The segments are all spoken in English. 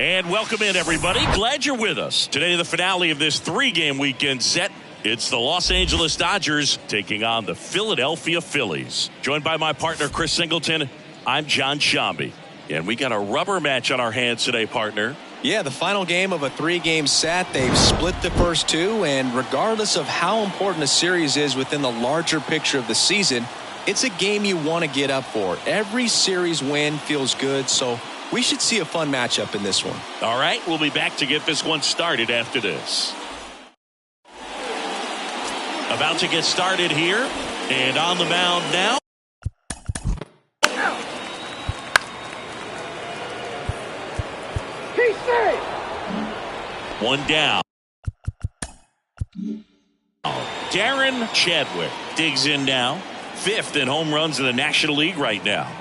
And welcome in, everybody. Glad you're with us. Today, the finale of this 3-game weekend set. It's the Los Angeles Dodgers taking on the Philadelphia Phillies. Joined by my partner, Chris Singleton, I'm John Shambi. And we got a rubber match on our hands today, partner. Yeah, the final game of a 3-game set. They've split the first 2, and regardless of how important a series is within the larger picture of the season, it's a game you want to get up for. Every series win feels good, so we should see a fun matchup in this one. All right, we'll be back to get this one started after this. About to get started here, and on the mound now. One down. Darren Chadwick digs in now. 5th in home runs in the National League right now.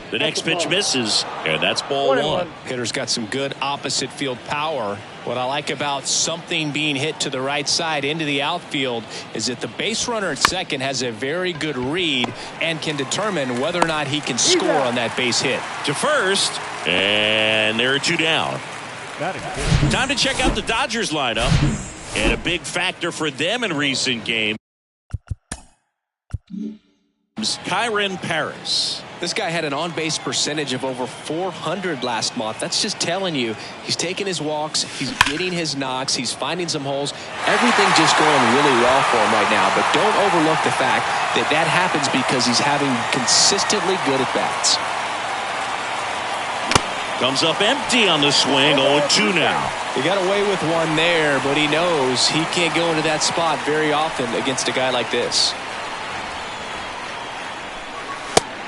The next pitch misses, and that's ball 1. Hitter's got some good opposite field power. What I like about something being hit to the right side into the outfield is that the base runner at second has a very good read and can determine whether or not he can score on that base hit. To first, and there are 2 down. Time to check out the Dodgers lineup, and a big factor for them in recent games. Kyren Paris. This guy had an on-base percentage of over 400 last month. That's just telling you he's taking his walks, he's getting his knocks, he's finding some holes. Everything just going really well for him right now. But don't overlook the fact that that happens because he's having consistently good at-bats. Comes up empty on the swing, 0-2 now. He got away with one there, but he knows he can't go into that spot very often against a guy like this.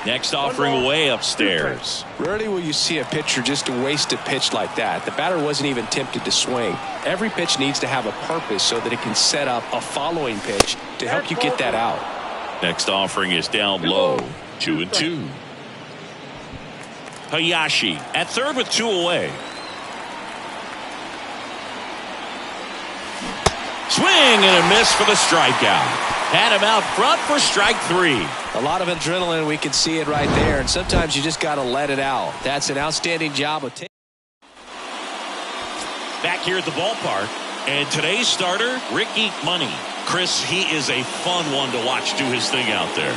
Next offering way upstairs. Rarely will you see a pitcher just waste a pitch like that. The batter wasn't even tempted to swing. Every pitch needs to have a purpose so that it can set up a following pitch to help you get that out. Next offering is down low. 2-2. Hayashi at third with 2 away. Swing and a miss for the strikeout. Had him out front for strike 3. A lot of adrenaline, we can see it right there, and sometimes you just got to let it out. That's an outstanding job of taking. Back here at the ballpark, and today's starter, Ricky Money. Chris, he is a fun one to watch do his thing out there.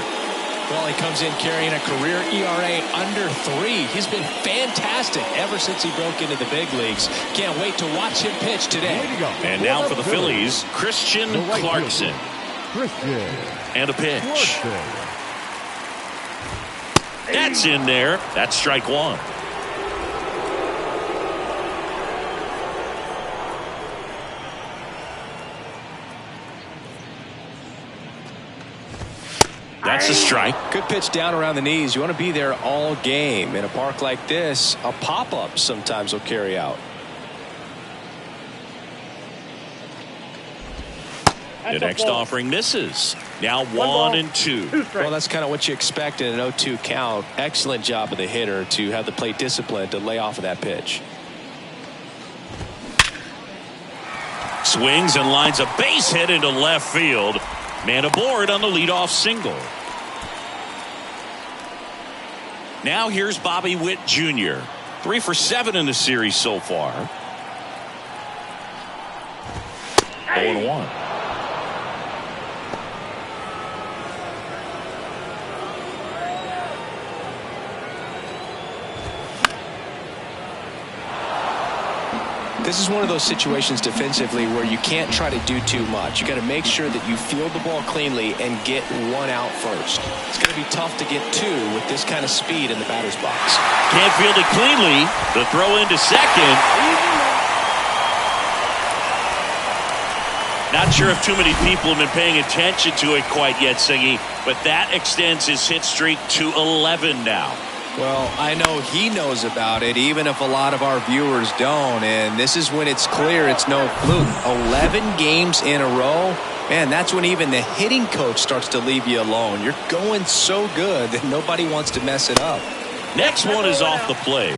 Well, he comes in carrying a career ERA under 3. He's been fantastic ever since he broke into the big leagues. Can't wait to watch him pitch today. And now for the Phillies, Christian Clarkson. And a pitch. That's in there. That's strike 1. That's a strike. Good pitch down around the knees. You want to be there all game. In a park like this, a pop-up sometimes will carry out. The next offering misses. Now 1-2. Well, that's kind of what you expect in an 0-2 count. Excellent job of the hitter to have the plate discipline to lay off of that pitch. Swings and lines a base hit into left field. Man aboard on the leadoff single. Now here's Bobby Witt Jr. 3 for 7 in the series so far. 0-1. This is one of those situations defensively where you can't try to do too much. You got to make sure that you field the ball cleanly and get one out first. It's going to be tough to get two with this kind of speed in the batter's box. Can't field it cleanly. The throw into second. Not sure if too many people have been paying attention to it quite yet, Siggy, but that extends his hit streak to 11 now. Well, I know he knows about it, even if a lot of our viewers don't. And this is when it's clear it's no fluke. 11 games in a row. Man, that's when even the hitting coach starts to leave you alone. You're going so good that nobody wants to mess it up. Next one is off the plate.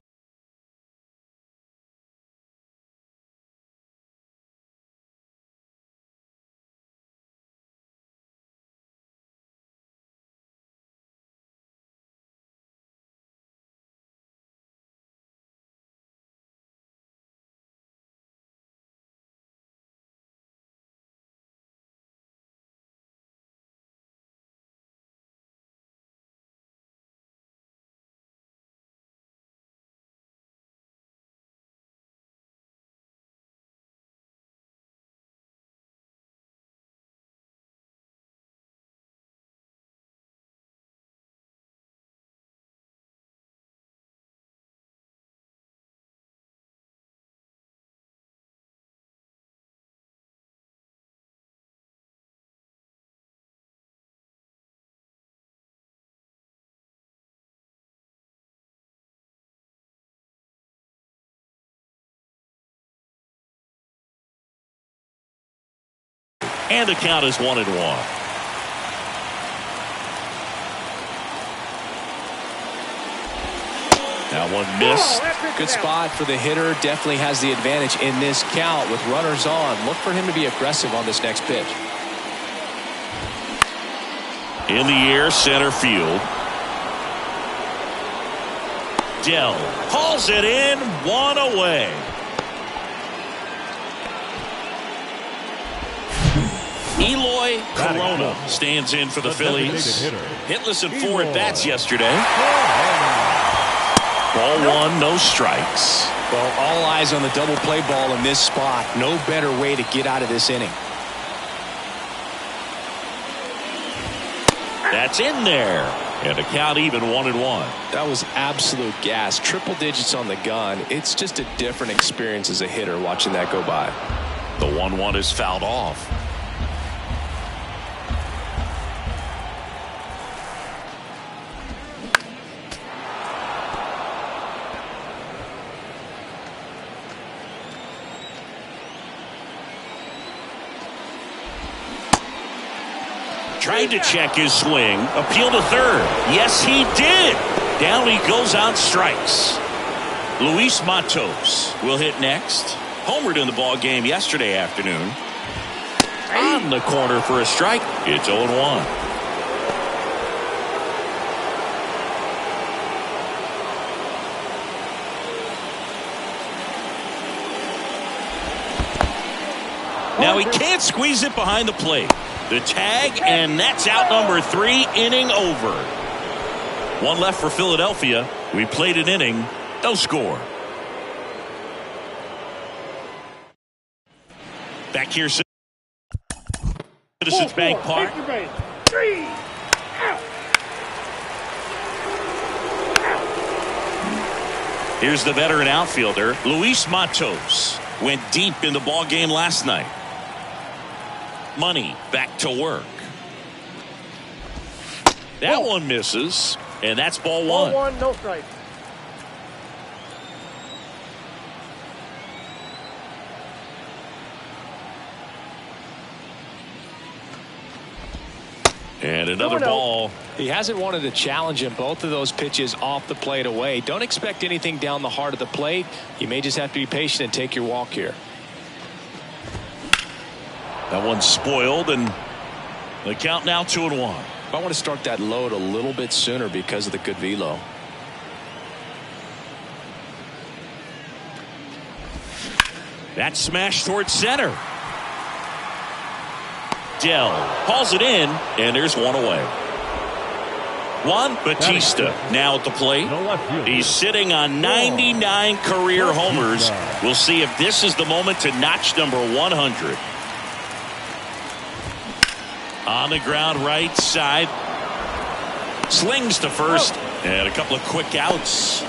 And the count is 1-1. That one missed. Good spot for the hitter. Definitely has the advantage in this count with runners on. Look for him to be aggressive on this next pitch. In the air, center field. Dell hauls it in, 1 away. Eloy Corona stands in for the Phillies. Hitless in 4 at-bats yesterday. Ball 1, no strikes. Well, all eyes on the double play ball in this spot. No better way to get out of this inning. That's in there. And a count even 1-1. That was absolute gas. Triple digits on the gun. It's just a different experience as a hitter watching that go by. The 1-1 is fouled off. Trying to check his swing. Appeal to third. Yes, he did. Down he goes on strikes. Luis Matos will hit next. Homered in the ball game yesterday afternoon. On the corner for a strike. It's 0-1. Now he can't squeeze it behind the plate. The tag, and that's out number 3, inning over. 1 left for Philadelphia. We played an inning, no score. Back here, Citizens Bank Park. Here's the veteran outfielder, Luis Matos. Went deep in the ball game last night. Money back to work. That one misses, and that's ball 1. Ball 1, no strike. And another ball. He hasn't wanted to challenge him. Both of those pitches off the plate away. Don't expect anything down the heart of the plate. You may just have to be patient and take your walk here. That one's spoiled, and the count now 2-1. I want to start that load a little bit sooner because of the good velo. That smash towards center. Dell hauls it in, and there's one away. Juan Bautista now at the plate. He's sitting on 99 career homers. We'll see if this is the moment to notch number 100. On the ground right side. Slings to first. And a couple of quick outs.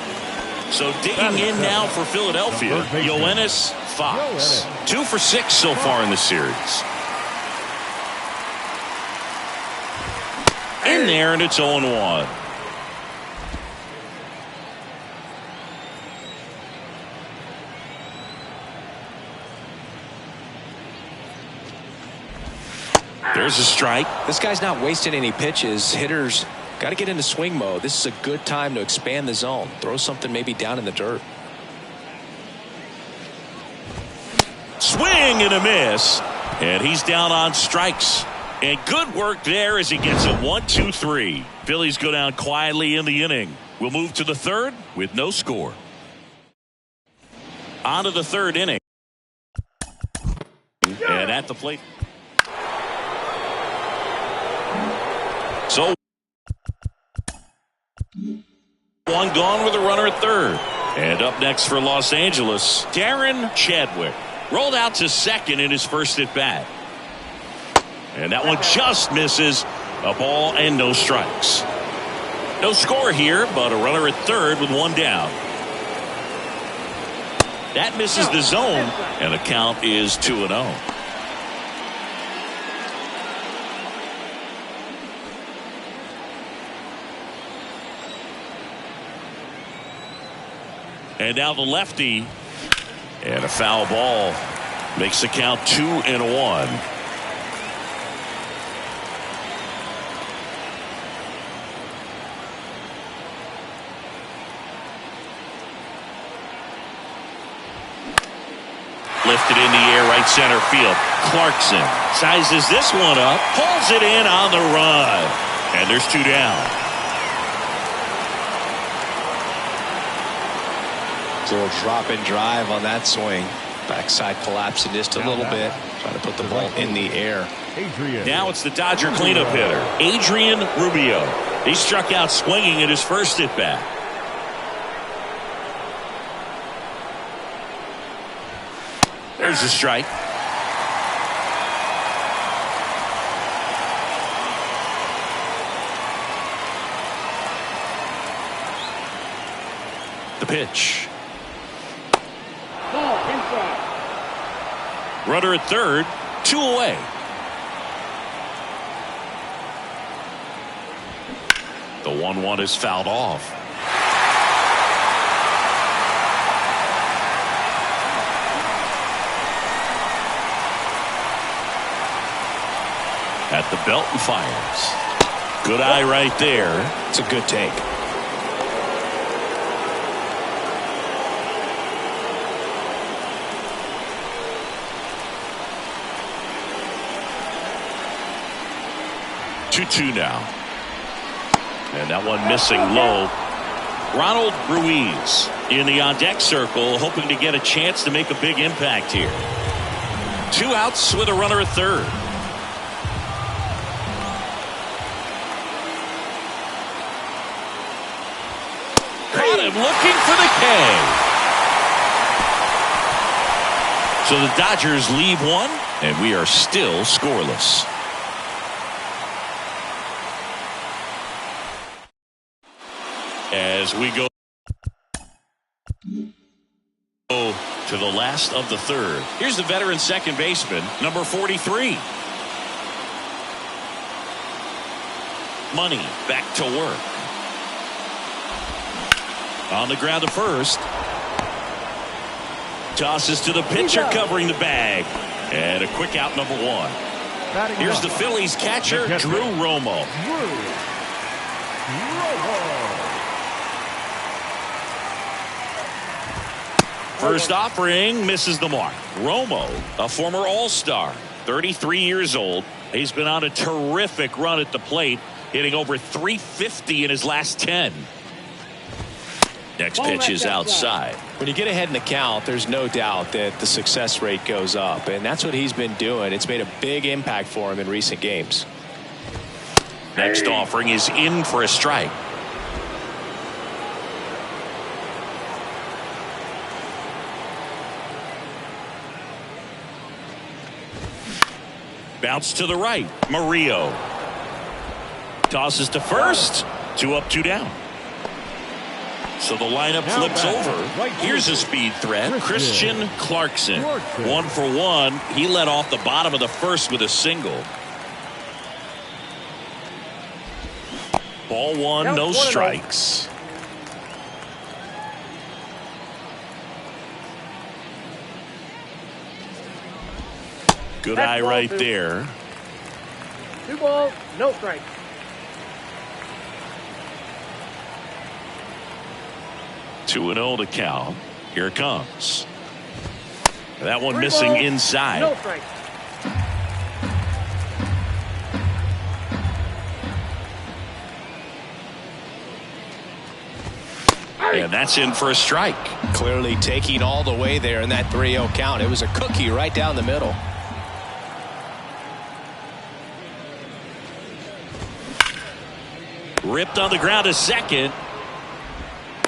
So digging in now for Philadelphia, Yoenis Fox. 2 for 6 so far in the series. In there, and it's 0-1. There's a strike. This guy's not wasting any pitches. Hitters got to get into swing mode. This is a good time to expand the zone. Throw something maybe down in the dirt. Swing and a miss. And he's down on strikes. And good work there as he gets a 1-2-3. Phillies go down quietly in the inning. We'll move to the third with no score. On to the third inning. And at the plate. So one gone with a runner at third. And up next for Los Angeles, Darren Chadwick. Rolled out to second in his first at bat. And that one just misses. A ball and no strikes. No score here, but a runner at third with one down. That misses the zone, and the count is 2-0. And now the lefty. And a foul ball makes the count 2-1. Lifted in the air, right center field. Clarkson sizes this one up, pulls it in on the run. And there's 2 down. A little drop and drive on that swing. Backside collapsing just a little bit. Trying to put the ball in the air. Now it's the Dodger cleanup hitter, Adrian Rubio. He struck out swinging at his first at bat. There's a strike. The pitch. Runner at third, 2 away. The 1-1 is fouled off. At the belt and fires. Good eye right there. It's a good take. Two now. And that one missing low. Ronald Ruiz in the on-deck circle, hoping to get a chance to make a big impact here. 2 outs with a runner at third. Got him looking for the K. So the Dodgers leave one, and we are still scoreless. As we go to the last of the third. Here's the veteran second baseman, number 43. Money back to work. On the ground to first. Tosses to the pitcher covering the bag. And a quick out, number 1. Here's the Phillies catcher, Drew Romo. First offering misses the mark. Romo, a former All-Star, 33 years old. He's been on a terrific run at the plate, hitting over 350 in his last 10. Next pitch is outside. When you get ahead in the count, there's no doubt that the success rate goes up, and that's what he's been doing. It's made a big impact for him in recent games. Next offering is in for a strike. Bounce to the right. Murillo tosses to first. 2 up, 2 down. So the lineup flips over. Here's a speed threat. Christian Clarkson. 1 for 1. He led off the bottom of the first with a single. Ball 1, no strikes. Good eye right there. 2 balls, no strikes. Two and 0 to count. Here it comes. That one missing inside. No strikes. And that's in for a strike. Clearly taking all the way there in that 3-0 count. It was a cookie right down the middle. Ripped on the ground to second.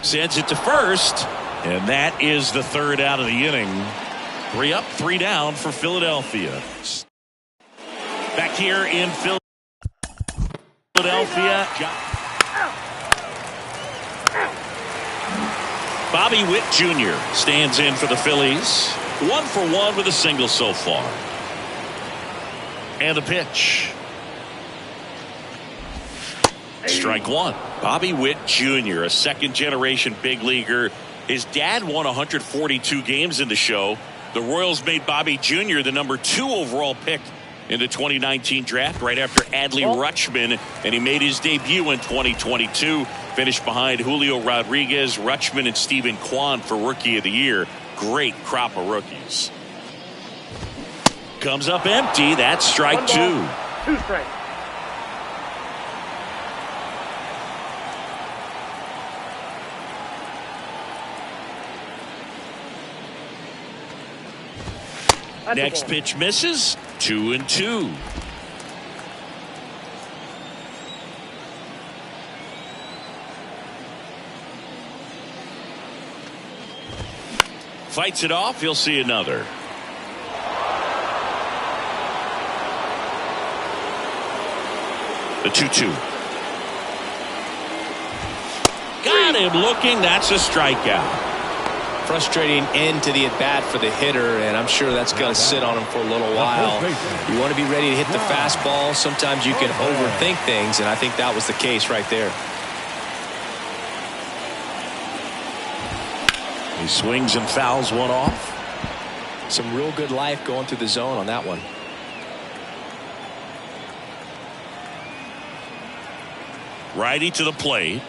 Sends it to first. And that is the 3rd out of the inning. 3 up, 3 down for Philadelphia. Back here in Philadelphia. Bobby Witt Jr. stands in for the Phillies. 1 for 1 with a single so far. And the pitch. Strike 1. Bobby Witt Jr., a second-generation big leaguer. His dad won 142 games in the show. The Royals made Bobby Jr. the number 2 overall pick in the 2019 draft right after Adley Rutschman, and he made his debut in 2022. Finished behind Julio Rodriguez, Rutschman, and Stephen Kwan for Rookie of the Year. Great crop of rookies. Comes up empty. That's strike 2. 2 strikes. Next pitch misses. 2 and 2. Fights it off. He'll see another. The 2-2. Got him looking. That's a strikeout. Frustrating end to the at-bat for the hitter, and I'm sure that's going to sit on him for a little while. You want to be ready to hit the fastball. Sometimes you can overthink things, and I think that was the case right there. He swings and fouls one off. Some real good life going through the zone on that one. Righty to the plate.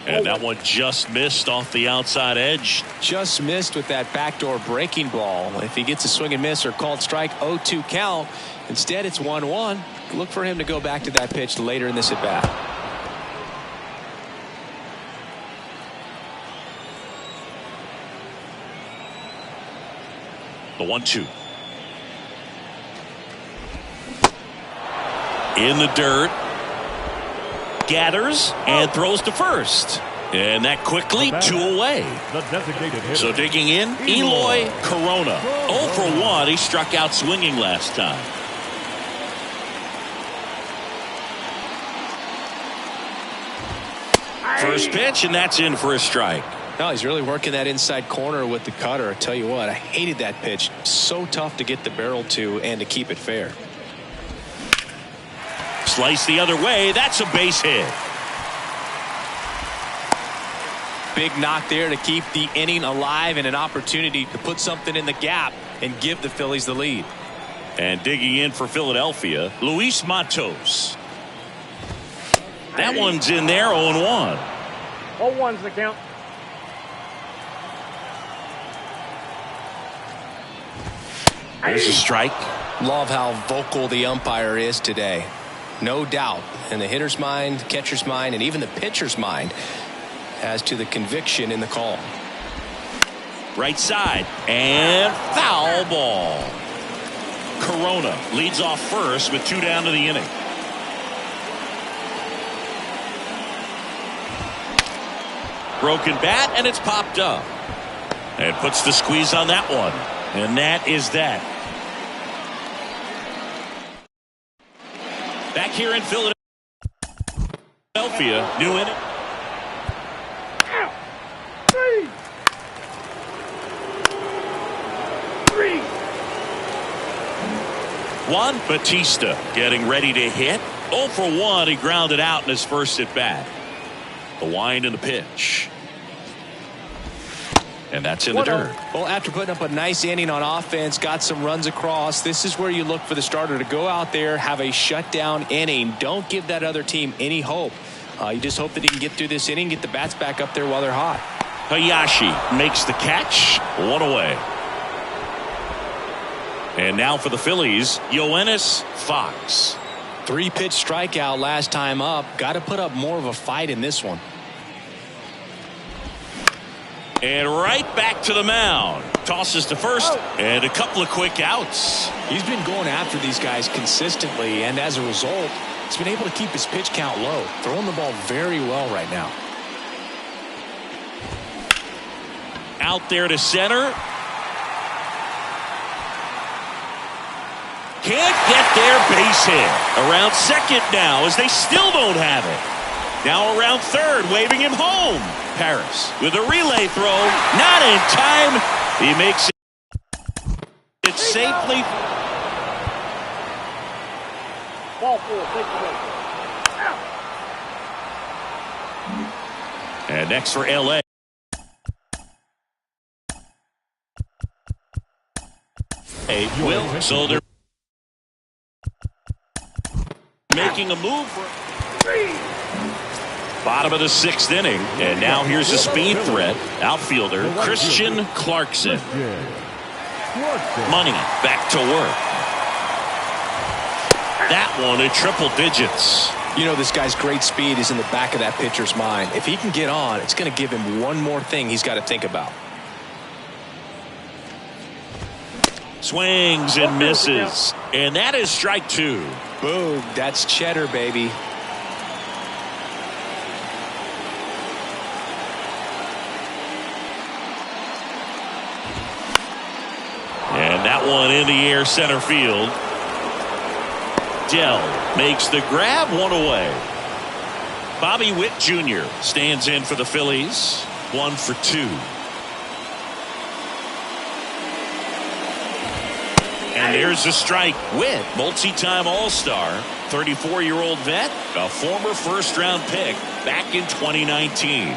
And that one just missed off the outside edge. Just missed with that backdoor breaking ball. If he gets a swing and miss or called strike, 0-2 count. Instead, it's 1-1. Look for him to go back to that pitch later in this at bat. The 1-2. In the dirt. Gathers and throws to first. And that quickly 2 away. So digging in, Eloy Corona. 0 for 1. He struck out swinging last time. First pitch, and that's in for a strike. No, he's really working that inside corner with the cutter. I tell you what, I hated that pitch. So tough to get the barrel to and to keep it fair. Slice the other way. That's a base hit. Big knock there to keep the inning alive and an opportunity to put something in the gap and give the Phillies the lead. And digging in for Philadelphia, Luis Matos. That one's in there, 0-1. 0-1's the count. There's a strike. Love how vocal the umpire is today. no doubt, in the hitter's mind, catcher's mind, and even the pitcher's mind as to the conviction in the call. Right side, and foul ball. Corona leads off first with 2 down to the inning. Broken bat, and it's popped up. And puts the squeeze on that one. And that is that. Back here in Philadelphia, new inning. Juan Bautista getting ready to hit. 0 for 1. He grounded out in his first at bat. The wind and the pitch. And that's in the dirt. Well, after putting up a nice inning on offense, got some runs across, this is where you look for the starter to go out there, have a shutdown inning. Don't give that other team any hope. You just hope that he can get through this inning, get the bats back up there while they're hot. Hayashi makes the catch. 1 away. And now for the Phillies, Yoenis Fox. 3-pitch strikeout last time up. Got to put up more of a fight in this one. And right back to the mound. Tosses to first, and a couple of quick outs. He's been going after these guys consistently, and as a result, he's been able to keep his pitch count low. Throwing the ball very well right now. Out there to center. Can't get their base hit. Around second now as they still don't have it. Now around third, waving him home. Paris with a relay throw. Not in time. He makes it safely. Ball 4, take the way. And next for LA. Will, so they're making a move for bottom of the 6th inning, and now here's a speed threat. Outfielder Christian Clarkson. Money back to work. That one in triple digits. You know, this guy's great speed is in the back of that pitcher's mind. If he can get on, it's going to give him one more thing he's got to think about. Swings and misses, and that is strike 2. Boom, that's cheddar, baby. And that one in the air center field. Dell makes the grab, 1 away. Bobby Witt Jr. stands in for the Phillies. 1 for 2. And there's a strike. Witt, multi-time All-Star, 34-year-old vet, a former first-round pick back in 2019.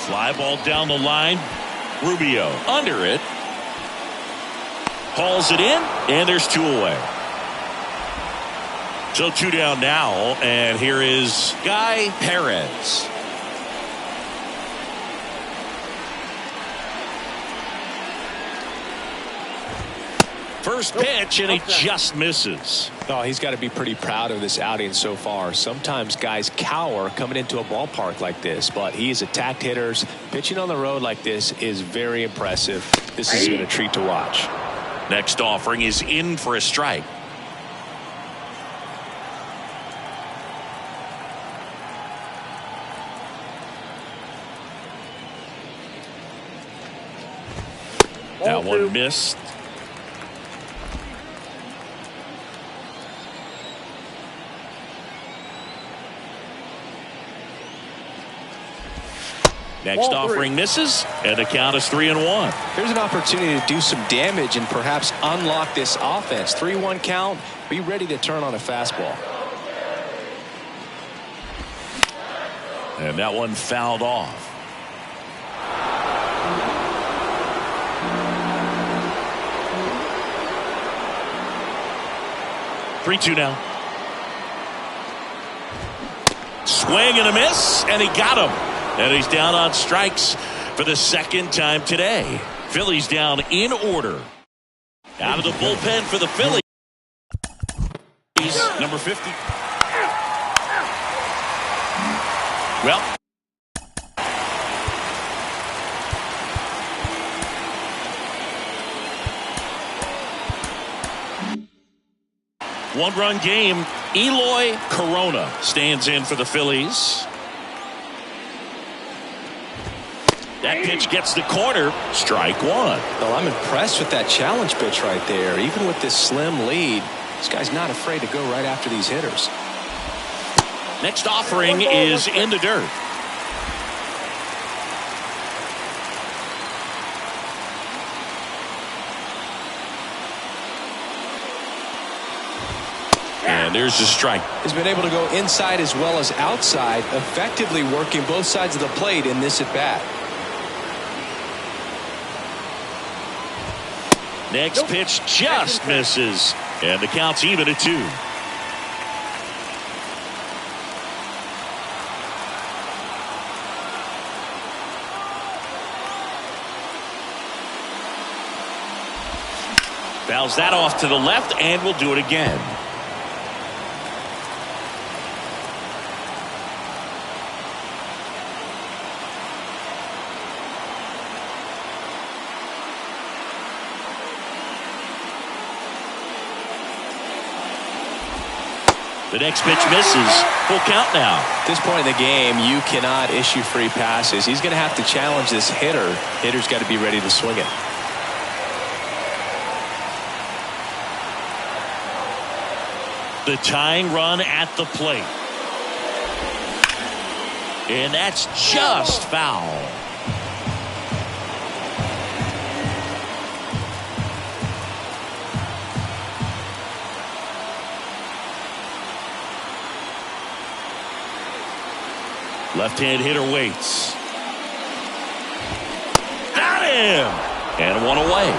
Fly ball down the line. Rubio under it. Hauls it in, and there's 2 away. So 2 down now, and here is Guy Perez. First pitch, and he just misses. Oh, he's got to be pretty proud of this outing so far. Sometimes guys cower coming into a ballpark like this, but he's attacked hitters. Pitching on the road like this is very impressive. This has been a treat to watch. Next offering is in for a strike. That one missed. Next offering misses, and the count is 3-1. There's an opportunity to do some damage and perhaps unlock this offense. 3-1 count. Be ready to turn on a fastball. And that one fouled off. Three-two now. Swing and a miss, and he got him. And he's down on strikes for the 2nd time today. Phillies down in order. Out of the bullpen for the Phillies. Phillies, number 50. Well, one-run game. Eloy Corona stands in for the Phillies. That pitch gets the corner. Strike one. Well, I'm impressed with that challenge pitch right there. Even with this slim lead, this guy's not afraid to go right after these hitters. Next offering is in the dirt. And there's the strike. He's been able to go inside as well as outside, effectively working both sides of the plate in this at-bat. Next pitch just misses. And the count's even at 2. Fouls that off to the left, and we'll do it again. The next pitch misses. Full count now. At this point in the game, you cannot issue free passes. He's going to have to challenge this hitter. Hitter's got to be ready to swing it. The tying run at the plate. And that's just foul. Left-hand hitter waits. Got him! And one away.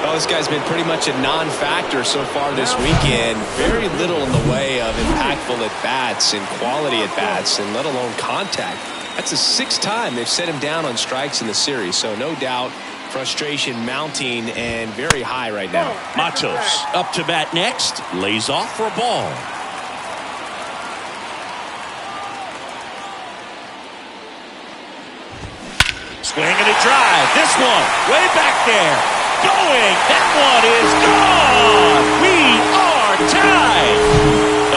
Well, this guy's been pretty much a non-factor so far this weekend. Very little in the way of impactful at-bats and quality at-bats, and let alone contact. That's the 6th time they've set him down on strikes in the series, so no doubt frustration mounting and very high right now. Matos up to bat next. Lays off for a ball. Swing and a drive. This one way back there. Going. That one is gone. We are tied.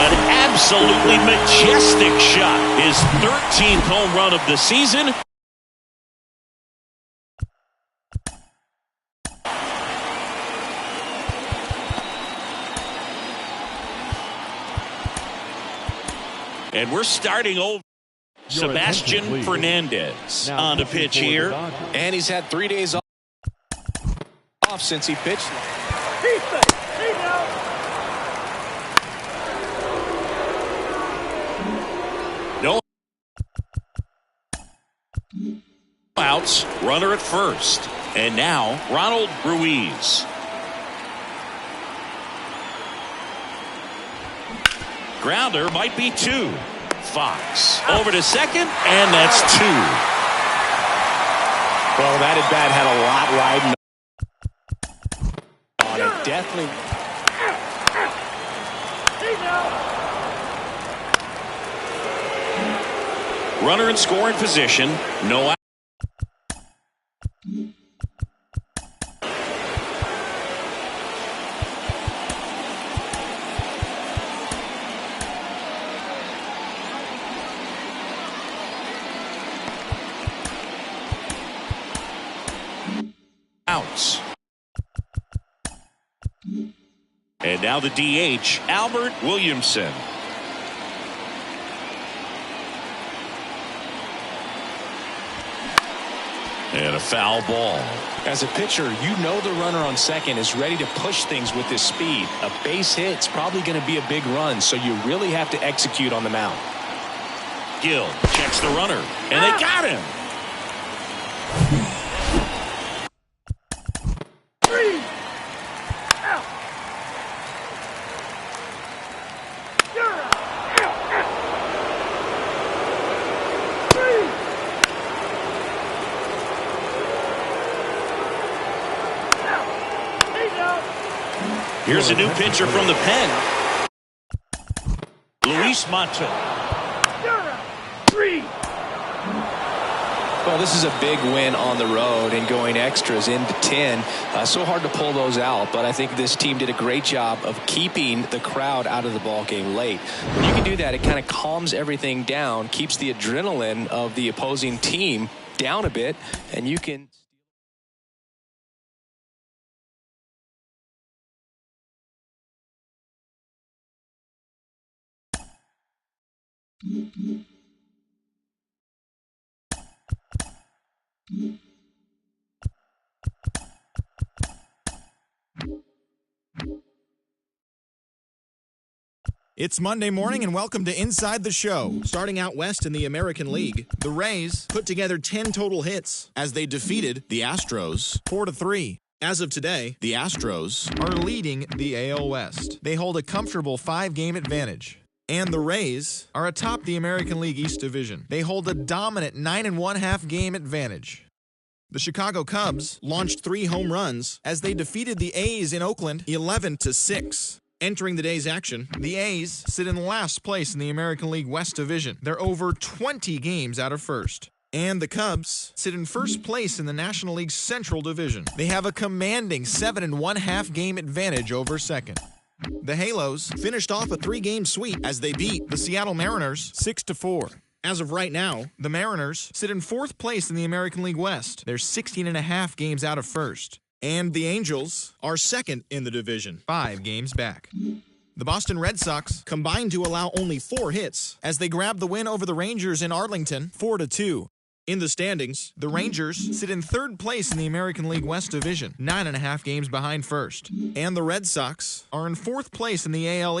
An absolutely majestic shot. His 13th home run of the season. And we're starting over. Sebastian Fernandez on the pitch here. And he's had 3 days off since he pitched. No outs. Runner at first. And now Ronald Ruiz. Grounder might be 2. Fox over to second, and that's 2. Well, that at bat had a lot riding on it. Definitely. Runner in scoring position. No out. Outs. And now the DH, Albert Williamson. And a foul ball. As a pitcher, you know the runner on second is ready to push things with his speed. A base hit's probably going to be a big run, so you really have to execute on the mound. Gill checks the runner, and they got him. Here's a new pitcher from the pen. Luis Monto. Well, this is a big win on the road and going extras into 10. So hard to pull those out, but I think this team did a great job of keeping the crowd out of the ball game late. When you can do that, it kind of calms everything down, keeps the adrenaline of the opposing team down a bit, and you can... It's Monday morning and welcome to Inside the Show. Starting out west in the American League, the Rays put together 10 total hits as they defeated the Astros 4-3. As of today, the Astros are leading the AL West. They hold a comfortable 5-game advantage. And the Rays are atop the American League East Division. They hold a dominant 9.5 game advantage. The Chicago Cubs launched 3 home runs as they defeated the A's in Oakland 11-6. Entering the day's action, the A's sit in last place in the American League West Division. They're over 20 games out of first. And the Cubs sit in first place in the National League Central Division. They have a commanding 7.5 game advantage over second. The Halos finished off a 3-game sweep as they beat the Seattle Mariners 6-4. As of right now, the Mariners sit in fourth place in the American League West. They're 16.5 games out of first. And the Angels are second in the division, 5 games back. The Boston Red Sox combined to allow only 4 hits as they grabbed the win over the Rangers in Arlington 4-2. In the standings, the Rangers sit in third place in the American League West Division, 9.5 games behind first. And the Red Sox are in fourth place in the AL East.